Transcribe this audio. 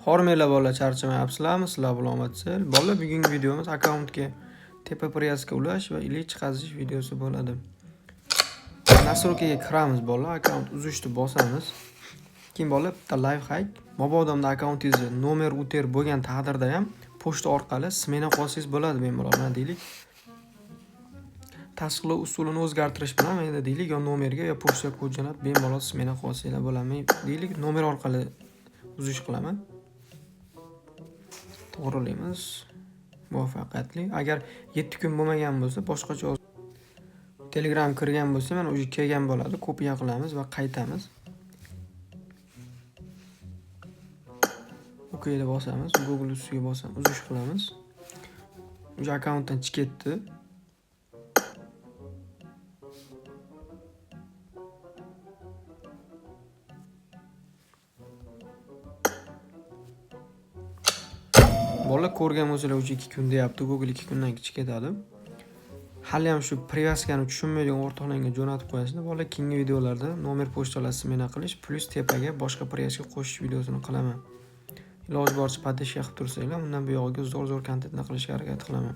Hormanglar bolalar, charchamayapsizlarmi? Sizlar bilan omadsizlar. Bolalar, bugungi videomiz akkauntga tepa pryaska ulash va ilik qazish videosi bo'ladi. Nastroykaga kiramiz bolalar, akkaunt uzishni bosamiz. Keyin bolalar, bitta life hack. Mabodomda akkauntingizni nomer o'ter bo'lgan taqdirda ham pochta orqali smena qilsangiz bo'ladi bemalol. Mana deylik. Tasdiqlov usulini o'zgartirish bilan mana deylik, yo nomerga yo pochta kod jo'natib bemalol smena qilsanglar bo'ladi. Deylik, nomer orqali uzish qilaman. To'g'rilaymiz. Muvaffaqiyatli. Agar 7 kun bo'lmagan bo'lsa, boshqacha Telegram kirgan bo'lsa, mana o'sha kelgan bo'ladi. Kopiya qilamiz va qaytamiz. OK'ga bosamiz. Google ustiga bosamiz. Uzish qilamiz. O'sha akkauntdan chiqib ketdi. Bolalar ko'rgan bo'lsalar, o'sha 2 kun deyapti. Google 2 kundan keyin ketadi. Hali ham shu privaskani tushunmaydigan o'rtoqlarga jo'natib qo'yasizlar. Bolalar, keyingi videolarda nomer pochtalar smena qilish plus tepaga boshqa privaska qo'shish videosini qilaman. Iloji boricha podpishka qilib tursanglar, undan buyog'iga zo'r kontentni qilishga harakat qilaman.